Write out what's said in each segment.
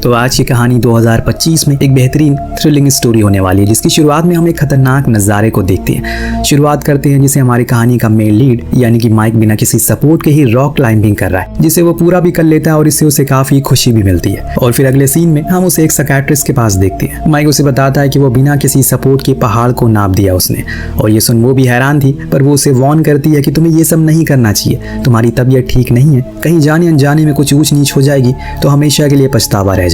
तो आज की कहानी 2025 में एक बेहतरीन थ्रिलिंग स्टोरी होने वाली है, जिसकी शुरुआत में हम एक खतरनाक नज़ारे को देखते हैं। शुरुआत करते हैं जिसे हमारी कहानी का मेन लीड यानी कि माइक बिना किसी सपोर्ट के ही रॉक क्लाइंबिंग कर रहा है, जिसे वो पूरा भी कर लेता है और इससे उसे काफी खुशी भी मिलती है। और फिर अगले सीन में हम उसे एक साइकियाट्रिस्ट के पास देखते हैं। माइक उसे बताता है कि वो बिना किसी सपोर्ट के पहाड़ को नाप दिया उसने, और ये सुन वो भी हैरान थी, पर वो उसे वार्न करती है कि तुम्हें ये सब नहीं करना चाहिए, तुम्हारी तबीयत ठीक नहीं है, कहीं जाने अनजाने में कुछ ऊंच नीच हो जाएगी तो हमेशा के लिए पछतावा रह जाएगा।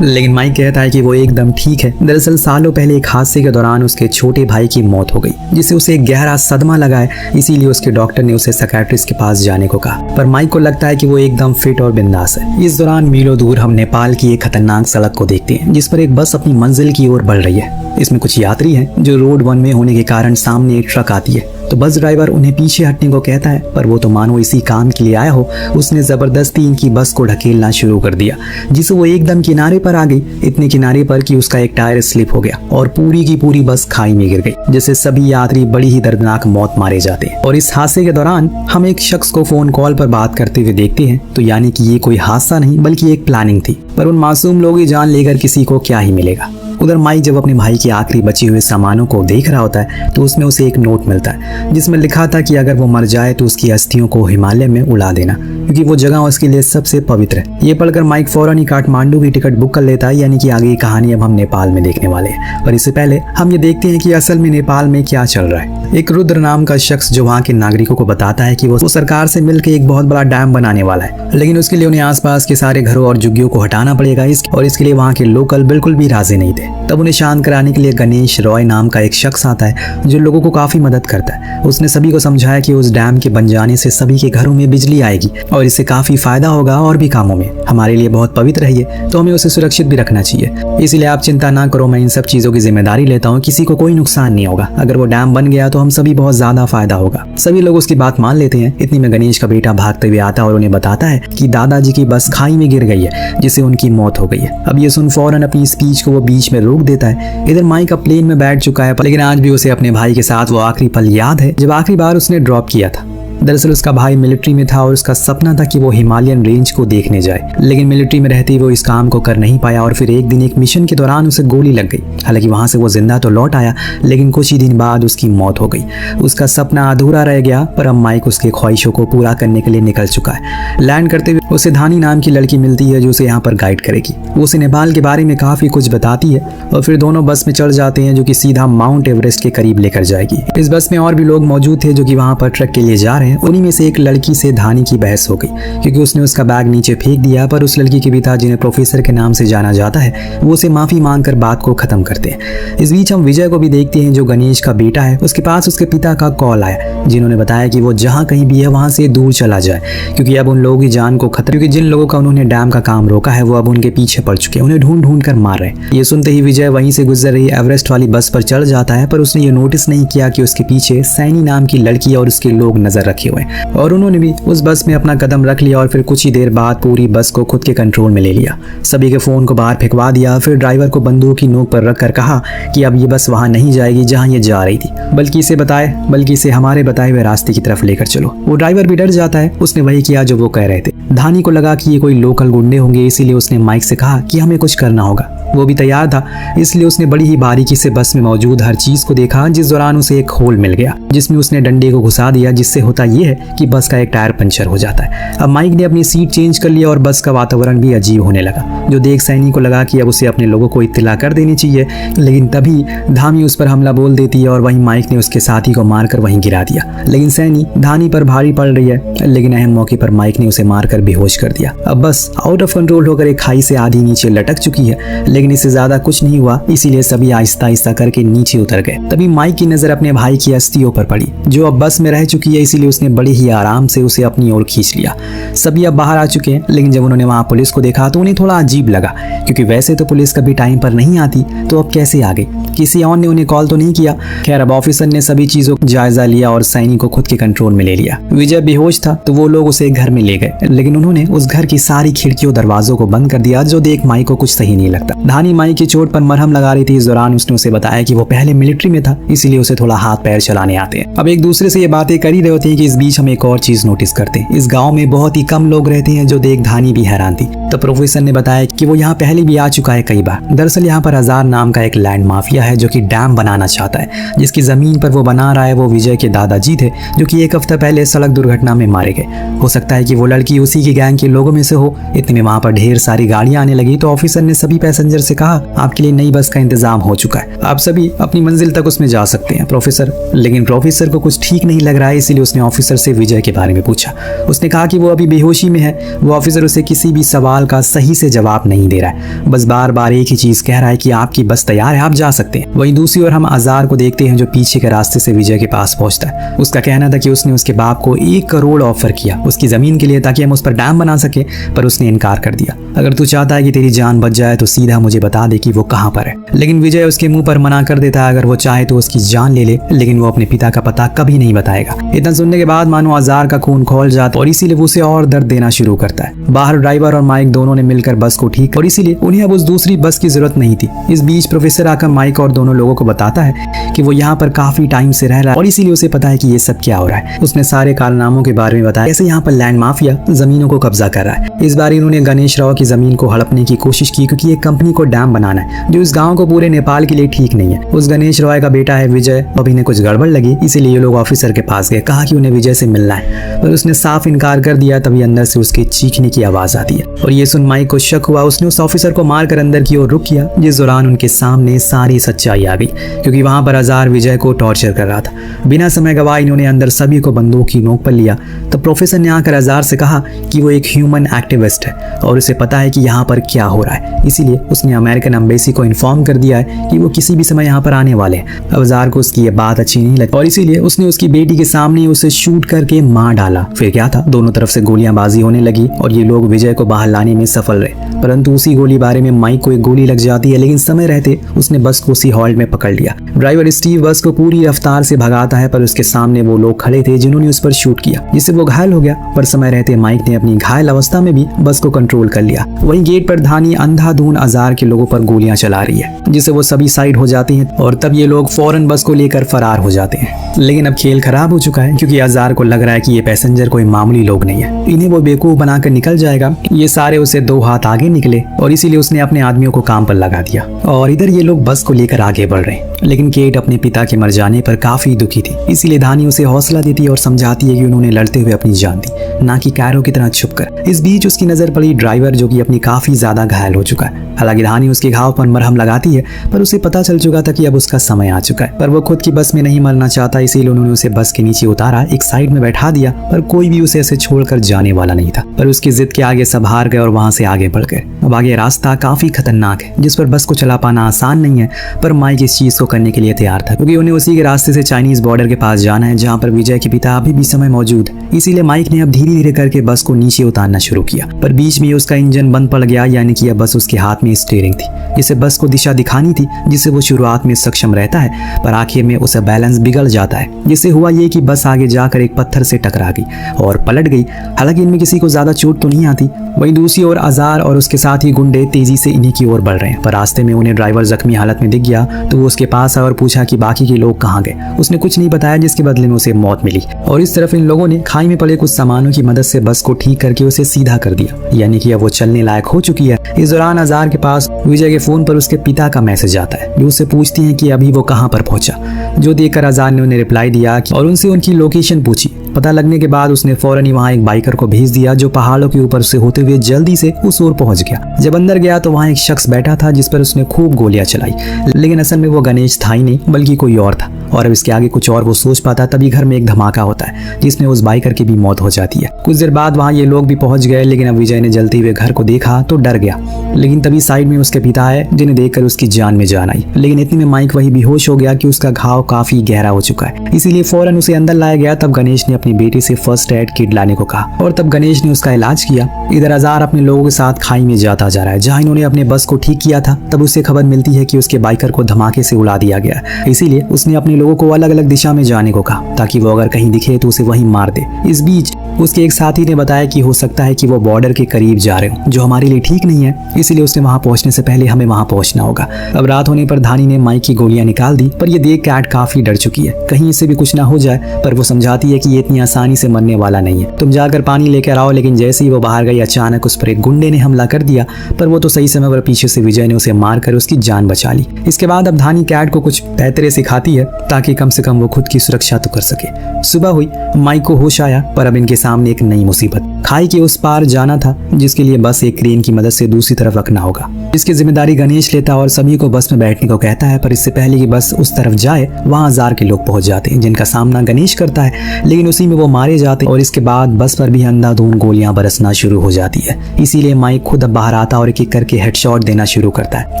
लेकिन माइक कहता है कि वो एकदम ठीक है। दरअसल सालों पहले एक हादसे के दौरान उसके छोटे भाई की मौत हो गई, जिससे उसे एक गहरा सदमा लगा है, इसीलिए उसके डॉक्टर ने उसे साइकियाट्रिस्ट के पास जाने को कहा। पर माइक को लगता है कि वो एकदम फिट और बिंदास है। इस दौरान मीलों दूर हम नेपाल की एक खतरनाक सड़क को देखते हैं, जिस पर एक बस अपनी मंजिल की ओर बढ़ रही है। इसमें कुछ यात्री हैं जो रोड वन में होने के कारण सामने एक ट्रक आती है, तो बस ड्राइवर उन्हें पीछे हटने को कहता है, पर वो तो मानो इसी काम के लिए आया हो, उसने जबरदस्ती इनकी बस को ढकेलना शुरू कर दिया, जिससे वो एकदम किनारे पर आ गई। इतने किनारे पर कि उसका एक टायर स्लिप हो गया और पूरी की पूरी बस खाई में गिर गई, जिससे सभी यात्री बड़ी ही दर्दनाक मौत मारे जाते हैं। और इस हादसे के दौरान हम एक शख्स को फोन कॉल पर बात करते हुए देखते हैं, तो यानी कि ये कोई हादसा नहीं बल्कि एक प्लानिंग थी। पर उन मासूम लोगों की जान लेकर किसी को क्या ही मिलेगा। उधर माइक जब अपने भाई के आखिरी बचे हुए सामानों को देख रहा होता है, तो उसमें उसे एक नोट मिलता है, जिसमें लिखा था कि अगर वो मर जाए तो उसकी अस्थियों को हिमालय में उड़ा देना, क्योंकि वो जगह उसके लिए सबसे पवित्र है। ये पढ़कर माइक फौरन ही काठमांडू की टिकट बुक कर लेता है, यानी कि आगे की कहानी अब हम नेपाल में देखने वाले हैं। पर इससे पहले हम ये देखते हैं कि असल में नेपाल में क्या चल रहा है। एक रुद्र नाम का शख्स जो वहाँ के नागरिकों को बताता है कि वो सरकार से मिलकर एक बहुत बड़ा डैम बनाने वाला है, लेकिन उसके लिए उन्हें आसपास के सारे घरों और झुग्गियों को हटाना पड़ेगा, और इसके लिए वहाँ के लोकल बिल्कुल भी राजी नहीं थे। तब उन्हें शांत कराने के लिए गणेश रॉय नाम का एक शख्स आता है, जो लोगों को काफी मदद करता है। उसने सभी को समझाया कि उस डैम के बन जाने से सभी के घरों में बिजली आएगी और इससे काफी फायदा होगा और भी कामों में। हमारे लिए बहुत पवित्र है ये, तो हमें उसे सुरक्षित भी रखना चाहिए। इसलिए आप चिंता ना करो, मैं इन सब चीजों की जिम्मेदारी लेता हूँ, किसी को कोई नुकसान नहीं होगा। अगर वो डैम बन गया तो हम सभी बहुत ज्यादा फायदा होगा। सभी लोग उसकी बात मान लेते हैं। इतनी में गणेश का बेटा भागते हुए आता है और उन्हें बताता है कि दादाजी की बस खाई में गिर गई है, जिससे उनकी मौत हो गई है। अब ये सुन फौरन अपनी स्पीच को वो बीच में रोक देता है। इधर माइक अब प्लेन में बैठ चुका है, लेकिन आज भी उसे अपने भाई के साथ वो आखिरी पल याद है जब आखिरी बार उसने ड्रॉप किया था। दरअसल उसका भाई मिलिट्री में था और उसका सपना था कि वो हिमालयन रेंज को देखने जाए, लेकिन मिलिट्री में रहते वो इस काम को कर नहीं पाया और फिर एक दिन एक मिशन के दौरान उसे गोली लग गई। हालांकि वहां से वो जिंदा तो लौट आया, लेकिन कुछ ही दिन बाद उसकी मौत हो गई। उसका सपना अधूरा रह गया, पर अब माइक उसके ख्वाहिशों को पूरा करने के लिए निकल चुका है। लैंड करते हुए उसे धानी नाम की लड़की मिलती है, जो उसे यहाँ पर गाइड करेगी। वो उसे नेपाल के बारे में काफी कुछ बताती है और फिर दोनों बस में चढ़ जाते हैं, जो कि सीधा माउंट एवरेस्ट के करीब लेकर जाएगी। इस बस में और भी लोग मौजूद थे जो कि वहाँ पर ट्रक के लिए जा रहे हैं। उन्हीं में से एक लड़की से धानी की बहस हो गई, क्योंकि उसने उसका बैग नीचे फेंक दिया, पर उस लड़की के पिता, जिन्हें प्रोफेसर के नाम से जाना जाता है, वो उसे माफी मांगकर बात को खत्म करते हैं। इस बीच हम विजय को भी देखते हैं, जो गणेश का बेटा है। उसके पास उसके पिता का कॉल आया, जिन्होंने बताया कि वो जहाँ कहीं भी है वहां से दूर चला जाए, क्योंकि अब उन लोगों की जान को खतरा, क्योंकि जिन लोगों का उन्होंने डैम का काम रोका है वो अब उनके पीछे पड़ चुके हैं, उन्हें ढूंढ ढूंढ कर मार रहे हैं। ये सुनते ही विजय वहीं से गुजर रही एवरेस्ट वाली बस पर चढ़ जाता है, पर उसने ये नोटिस नहीं किया कि उसके पीछे सैनी नाम की लड़की और उसके लोग नजर रखे हुए हैं, और उन्होंने भी उस बस में अपना कदम रख लिया और फिर कुछ ही देर बाद पूरी बस को खुद के कंट्रोल में ले लिया। सभी के फोन को बाहर फेंकवा दिया, फिर ड्राइवर को बंदूक की नोक पर रखकर कहा कि अब ये बस वहां नहीं जाएगी जहां ये जा रही थी, बल्कि इसे हमारे बताए हुए रास्ते की तरफ लेकर चलो। वो ड्राइवर भी डर जाता है। उसने वही किया जो वो कह रहे थे। धानी को लगा कि ये कोई लोकल गुंडे होंगे, इसीलिए उसने माइक से कहा कि हमें कुछ करना होगा। वो भी तैयार था, इसलिए उसने बड़ी ही बारीकी से बस में मौजूद हर चीज को देखा, जिस दौरान उसे एक होल मिल गया, जिसमें उसने डंडे को घुसा दिया, जिससे होता यह है कि बस का एक टायर पंचर हो जाता है। अब माइक ने अपनी सीट चेंज कर लिया और बस का वातावरण भी अजीब होने लगा, जो देख सैनी को लगा कि अब उसे अपने लोगों को इत्तला कर देनी चाहिए, लेकिन तभी धामी उस पर हमला बोल देती है और वहीं माइक ने उसके साथी को मारकर वहीं गिरा दिया। लेकिन सैनी धानी पर भारी पड़ रही है, लेकिन अहम मौके पर माइक ने उसे मारकर बेहोश कर दिया। अब बस आउट ऑफ कंट्रोल होकर एक खाई से आधी नीचे लटक चुकी है, लेकिन इससे ज्यादा कुछ नहीं हुआ, इसीलिए सभी आहिस्ता आहिस्ता करके नीचे उतर गए। तभी माइक की नजर अपने भाई की अस्थियों पर पड़ी, जो अब बस में रह चुकी है, इसीलिए उसने बड़े ही आराम से उसे अपनी ओर खींच लिया। सभी अब बाहर आ चुके हैं, लेकिन जब उन्होंने वहां पुलिस को देखा तो उन्हें थोड़ा अजीब लगा, क्योंकि वैसे तो पुलिस कभी टाइम पर नहीं आती, तो अब कैसे आ गई? किसी और ने उन्हें कॉल तो नहीं किया। खैर, अब ऑफिसर ने सभी चीजों का जायजा लिया और सैनी को खुद के कंट्रोल में ले लिया। विजय बेहोश था, तो वो लोग उसे घर में ले गए, लेकिन उन्होंने उस घर की सारी खिड़कियों दरवाजों को बंद कर दिया, जो देख माइक को कुछ सही नहीं लगता। धानी माइक की चोट पर मरहम लगा रही थी। इस दौरान उसने उसे बताया कि वो पहले मिलिट्री में था, इसीलिए उसे थोड़ा हाथ पैर चलाने आते हैं। अब एक दूसरे से ये बातें कर ही रहे होते हैं कि इस बीच हम एक और चीज नोटिस करते हैं। इस गाँव में बहुत ही कम लोग रहते हैं, जो देख धानी भी हैरान थी। तो प्रोफेसर ने बताया कि वो यहाँ पहले भी आ चुका है कई बार। दरअसल यहाँ पर हजार नाम का एक लैंड माफिया है जो कि डैम बनाना चाहता है। जिसकी जमीन पर वो बना रहा है वो विजय के दादाजी थे, जो कि एक हफ्ता पहले सड़क दुर्घटना में मारे गए। हो सकता है कि वो लड़की उसी की गैंग के लोगों में से हो। इतने में वहां पर ढेर सारी गाड़ियां आने लगी तो ऑफिसर ने सभी पैसेंजर से कहा, आपके लिए नई बस का इंतजाम हो चुका है, आप सभी अपनी मंजिल तक उसमें जा सकते हैं प्रोफेसर। लेकिन प्रोफेसर को कुछ ठीक नहीं लग रहा है, इसीलिए उसने ऑफिसर से विजय के बारे में पूछा। उसने कहा कि वो अभी बेहोशी में है। वो ऑफिसर उसे किसी भी सवाल का सही से जवाब नहीं दे रहा है, बस बार बार एक ही चीज कह रहा है कि आपकी बस तैयार है, आप जा सकते हैं। वहीं दूसरी ओर हम आजार को देखते हैं जो पीछे के रास्ते से विजय के पास पहुंचता है। उसका कहना था कि उसने उसके बाप को 1 करोड़ ऑफर किया उसकी जमीन के लिए ताकि हम उस पर डैम बना सके, पर उसने इनकार कर दिया। अगर तू चाहता है कि तेरी जान बच जाए तो सीधा मुझे बता दे कि वो कहां पर है। लेकिन विजय उसके मुंह पर मना कर देता है, अगर वो चाहे तो उसकी जान ले ले, लेकिन वो अपने पिता का पता कभी नहीं बताएगा। इतना सुनने के बाद मानो आजार का खून खोल जाता और इसीलिए वो उसे और दर्द देना शुरू करता है। बाहर ड्राइवर और माइक दोनों ने मिलकर बस को ठीक, और इसीलिए उन्हें अब उस दूसरी बस की जरूरत नहीं थी। इस बीच प्रोफेसर आकर माइक और दोनों लोगों को बताता है कि वो यहाँ पर काफी टाइम से रह रहा है और इसीलिए उसे पता है कि ये सब क्या हो रहा है। उसने सारे कारनामों के बारे में बताया, कैसे यहाँ पर लैंड माफिया जमीनों को कब्जा कर रहा है। इस बार इन्होंने गणेश राव की जमीन को हड़पने की कोशिश की, क्योंकि एक कंपनी को डैम बनाना है जो इस गांव को पूरे नेपाल के लिए ठीक नहीं है। उस गणेश रॉय का बेटा है विजय, अभी ने कुछ गड़बड़ लगी, इसीलिए ये लोग ऑफिसर के पास गए, कहा कि उन्हें विजय से मिलना है, पर उसने साफ इनकार कर दिया। तभी अंदर से उसके चीखने की आवाज आती है और ये सुन माइक को शक हुआ। उसने उस ऑफिसर को मारकर अंदर की ओर रुक किया, जिस दौरान उनके सामने सारी सच्चाई आ गई, क्योंकि वहां पर आजार विजय को टॉर्चर कर रहा था। बिना समय गवाए इन्होंने अंदर सभी को बंदूक की नोक पर लिया। तो प्रोफेसर ने आकर आजार से कहा कि वो एक ह्यूमन एक्टिविस्ट है और उसे पता है कि यहाँ पर क्या हो रहा है, इसीलिए उसने अमेरिकन एम्बेसी को इन्फॉर्म कर दिया है कि वो किसी भी समय यहाँ पर आने वाले हैं। अब आजार को उसकी ये बात अच्छी नहीं लगी और इसीलिए उसने उसकी बेटी के सामने उसे शूट करके मार डाला। फिर क्या था, दोनों तरफ से गोलियांबाजी होने लगी और ये लोग विजय को बाहर लाने में सफल रहे, परंतु उसी गोलीबारी में माइक को एक गोली लग जाती है। लेकिन समय रहते उसने बस को उसी हॉल्ट में पकड़ लिया। ड्राइवर स्टीव बस को पूरी रफ्तार से भगाता है, पर उसके सामने वो लोग खड़े थे जिन्होंने उस पर शूट किया, जिससे वो घायल हो गया। पर समय रहते माइक ने अपनी घायल अवस्था में भी बस को कंट्रोल कर लिया। वहीं गेट पर धानी अंधाधुंध आजार के लोगों पर गोलियां चला रही है, जिससे वो सभी साइड हो जाते हैं और तब ये लोग फौरन बस को लेकर फरार हो जाते हैं। लेकिन अब खेल खराब हो चुका है, क्योंकि आजार को लग रहा है कि ये पैसेंजर कोई मामूली लोग नहीं है, इन्हें वो बेवकूफ बनाकर निकल जाएगा। ये सारे उसे 2 हाथ आगे निकले और इसीलिए उसने अपने आदमियों को काम पर लगा दिया और इधर ये लोग बस को लेकर आगे बढ़ रहे हैं। लेकिन केट अपने पिता के मर जाने पर काफी दुखी थी, इसीलिए धानी उसे हौसला देती है और समझाती है कि उन्होंने लड़ते हुए अपनी जान दी, ना कि कैरो की तरह छुपकर। इस बीच उसकी नजर पड़ी ड्राइवर, जो कि अपनी काफी ज्यादा घायल हो चुका है। हालांकि धानी उसके घाव पर मरहम लगाती है, पर उसे पता चल चुका था कि अब उसका समय आ चुका है। पर वो खुद की बस में नहीं मरना चाहता, इसीलिए उन्होंने उसे बस के नीचे उतारा, एक साइड में बैठा दिया, पर कोई भी उसे ऐसे छोड़कर जाने वाला नहीं था। पर उसकी जिद के आगे सब हार गए और वहां से आगे बढ़ गए। अब आगे रास्ता काफी खतरनाक है, जिस पर बस को चला पाना आसान नहीं है, पर माइक इस चीज को करने के लिए तैयार था, क्योंकि उन्हें उसी के रास्ते से चाइनीज बॉर्डर के पास जाना है, जहाँ पर विजय के पिता अभी भी समय मौजूद है। इसीलिए माइक ने अब धीरे धीरे करके बस को नीचे उतारना शुरू किया, पर बीच में उसका इंजन बंद पड़ गया, यानी कि अब बस उसके हाथ में स्टीयरिंग थी, जिसे बस को दिशा दिखानी थी, जिससे वो शुरुआत में सक्षम रहता है, पर आखिर में उसे बैलेंस बिगड़ जाता है, जिससे हुआ ये कि बस आगे जाकर एक पत्थर से टकरा गई और पलट गई। हालांकि इनमें किसी को ज्यादा चोट तो नहीं आती। वहीं दूसरी ओर आजार और उसके साथ ही गुंडे तेजी से इन्हीं की ओर बढ़ रहे हैं, पर रास्ते में उन्हें ड्राइवर जख्मी हालत में दिख गया, तो वो उसके पास आया और पूछा कि बाकी के लोग कहाँ गए। उसने कुछ नहीं बताया, जिसके बदले में उसे मौत मिली। और इस तरफ इन लोगों ने खाई में पड़े कुछ सामानों की मदद से बस को ठीक करके उसे सीधा कर दिया, यानी कि अब वो चलने लायक हो चुकी है। इस दौरान आजार के पास विजय के फोन पर उसके पिता का मैसेज आता है, जो उससे पूछती हैं कि अभी वो कहाँ पर पहुंचा। जो देखकर आजार ने उन्हें रिप्लाई दिया और उनसे उनकी लोकेशन पूछी। पता लगने के बाद उसने फौरन ही वहाँ एक बाइकर को भेज दिया, जो पहाड़ों के ऊपर से होते हुए जल्दी से उस ओर पहुंच गया। जब अंदर गया तो वहाँ एक शख्स बैठा था, जिस पर उसने खूब गोलियां चलाई, लेकिन असल में वो गणेश था ही नहीं, बल्कि कोई और था। और अब इसके आगे कुछ और वो सोच पाता, तभी घर में एक धमाका होता है, जिसमें उस बाइकर की भी मौत हो जाती है। कुछ देर बाद वहाँ ये लोग भी पहुंच गए, लेकिन अब विजय ने जलते हुए घर को देखा तो डर गया। लेकिन तभी साइड में उसके पिता आए, जिन्हें देखकर उसकी जान में जान आई। लेकिन इतने में माइक वही बेहोश हो गया कि उसका घाव काफी गहरा हो चुका है, इसीलिए फौरन उसे अंदर लाया गया। तब गणेश ने अपने बेटे से फर्स्ट एड किट लाने को कहा और तब गणेश ने उसका इलाज किया। इधर अजार अपने लोगों के साथ खाई में जाता जा रहा है। जहाँ इन्होंने अपने बस को ठीक किया था तब उससे खबर मिलती है कि उसके बाइकर को धमाके से उड़ा दिया गया। इसीलिए उसने अपने लोगों को अलग अलग दिशा में जाने को कहा ताकि वो अगर कहीं दिखे तो उसे वहीं मार दे। इस बीच उसके एक साथी ने बताया कि हो सकता है कि वो बॉर्डर के करीब जा रहे हो, जो हमारे लिए ठीक नहीं है, इसीलिए उसने वहां पहुंचने से पहले हमें वहां पहुंचना होगा। अब रात होने पर धानी ने माइक की गोलियां निकाल दी, पर ये देख कैट काफी डर चुकी है, कहीं इससे भी कुछ ना हो जाए। पर वो समझाती है कि ये इतनी आसानी से मरने वाला नहीं है, तुम जाकर पानी लेकर आओ। लेकिन जैसे ही वो बाहर गई अचानक उस पर एक गुंडे ने हमला कर दिया, पर वो तो सही समय पर पीछे से विजय ने उसे मारकर उसकी जान बचा ली। इसके बाद अब धानी कैट को कुछ पैतरे सिखाती है ताकि कम से कम वो खुद की सुरक्षा तो कर सके। सुबह हुई, माइक को होश आया, पर अब इनके सामने एक नई मुसीबत। खाई के उस पार जाना था, जिसके लिए बस एक क्रेन की मदद से दूसरी तरफ रखना होगा, जिसकी जिम्मेदारी गणेश लेता और सभी को बस में बैठने को कहता है। पर इससे पहले कि बस उस तरफ जाए, वहां हजार के लोग पहुंच जाते हैं जिनका सामना गणेश करता है, लेकिन उसी में वो मारे जाते हैं और इसके बाद बस पर भी अंधाधुंध गोलियां बरसना शुरू हो जाती है। इसीलिए माइक खुद अब बाहर आता और एक एक करके हेडशॉट देना शुरू करता है।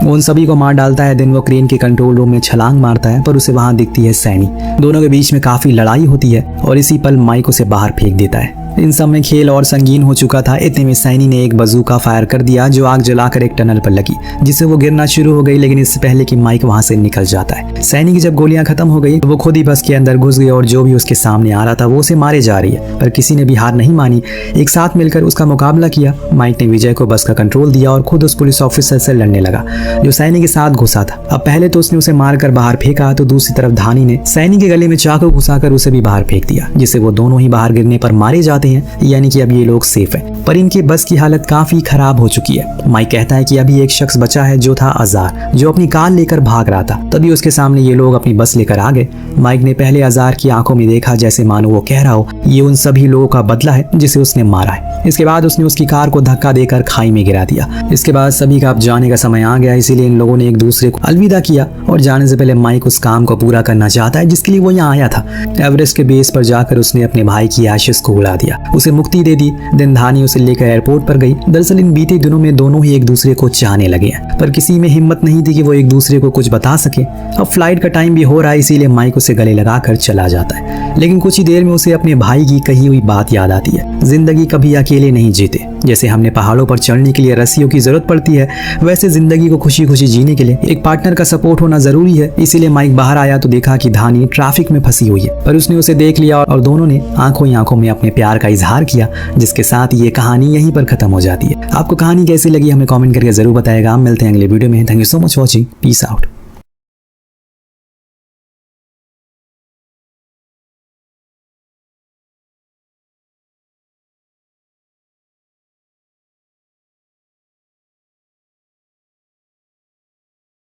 वो उन सभी को मार डालता है। दिन वो क्रेन के कंट्रोल रूम में छलांग मारता है, पर उसे वहां दिखती है सैनी। दोनों के बीच में काफी लड़ाई होती है और इसी पल माइक उसे बाहर फेंक देता है। इन सब में खेल और संगीन हो चुका था। इतने में सैनी ने एक बजूका फायर कर दिया जो आग जलाकर एक टनल पर लगी, जिससे वो गिरना शुरू हो गई। लेकिन इससे पहले कि माइक वहां से निकल जाता है, सैनी की जब गोलियां खत्म हो गई तो वो खुद ही बस के अंदर घुस गई और जो भी उसके सामने आ रहा था वो उसे मारे जा रही है। पर किसी ने भी हार नहीं मानी, एक साथ मिलकर उसका मुकाबला किया। माइक ने विजय को बस का कंट्रोल दिया और खुद उस पुलिस ऑफिसर से लड़ने लगा जो सैनी के साथ घुसा था। अब पहले तो उसने उसे मारकर बाहर फेंका, तो दूसरी तरफ धानी ने सैनी के गले में चाकू घुसाकर उसे भी बाहर फेंक दिया, जिससे वो दोनों ही बाहर गिरने पर मारे जाते हैं, यानी कि अब ये लोग सेफ हैं। पर इनकी बस की हालत काफी खराब हो चुकी है। माइक कहता है कि अभी एक शख्स बचा है जो था अजार, जो अपनी कार लेकर भाग रहा था। तभी उसके सामने ये लोग अपनी बस लेकर आ गए। माइक ने पहले अजार की आंखों में देखा जैसे मानो वो कह रहा हो ये उन सभी लोगों का बदला है जिसे उसने मारा है। इसके बाद उसने उसकी कार को धक्का देकर खाई में गिरा दिया। इसके बाद सभी का अब जाने का समय आ गया, इसीलिए इन लोगों ने एक दूसरे को अलविदा किया और जाने से पहले माइक उस काम को पूरा करना चाहता है जिसके लिए वो यहाँ आया था। एवरेस्ट के बेस पर जाकर उसने अपने भाई की एशेस को उड़ा दिया, उसे मुक्ति दे दी। दिन धानी उसे लेकर एयरपोर्ट पर गई। दरअसल इन बीते दिनों में दोनों ही एक दूसरे को चाहने लगे हैं, पर किसी में हिम्मत नहीं थी कि वो एक दूसरे को कुछ बता सके। अब फ्लाइट का टाइम भी हो रहा है, इसीलिए माइक उसे गले लगाकर चला जाता है। लेकिन कुछ ही देर में उसे अपने भाई की कही हुई बात याद आती है, जिंदगी कभी अकेले नहीं जीते। जैसे हमने पहाड़ों पर चढ़ने के लिए रस्सियों की जरूरत पड़ती है, वैसे जिंदगी को खुशी खुशी जीने के लिए एक पार्टनर का सपोर्ट होना जरूरी है। इसीलिए माइक बाहर आया तो देखा कि धानी ट्रैफिक में फंसी हुई है, पर उसने उसे देख लिया और दोनों ने आंखों ही आंखों में अपने प्यार का इजहार किया, जिसके साथ ये कहानी यहीं पर खत्म हो जाती है। आपको कहानी कैसी लगी हमें कमेंट करके जरूर बताएगा। हम मिलते हैं अगले वीडियो में। Thank you so much watching. Peace out.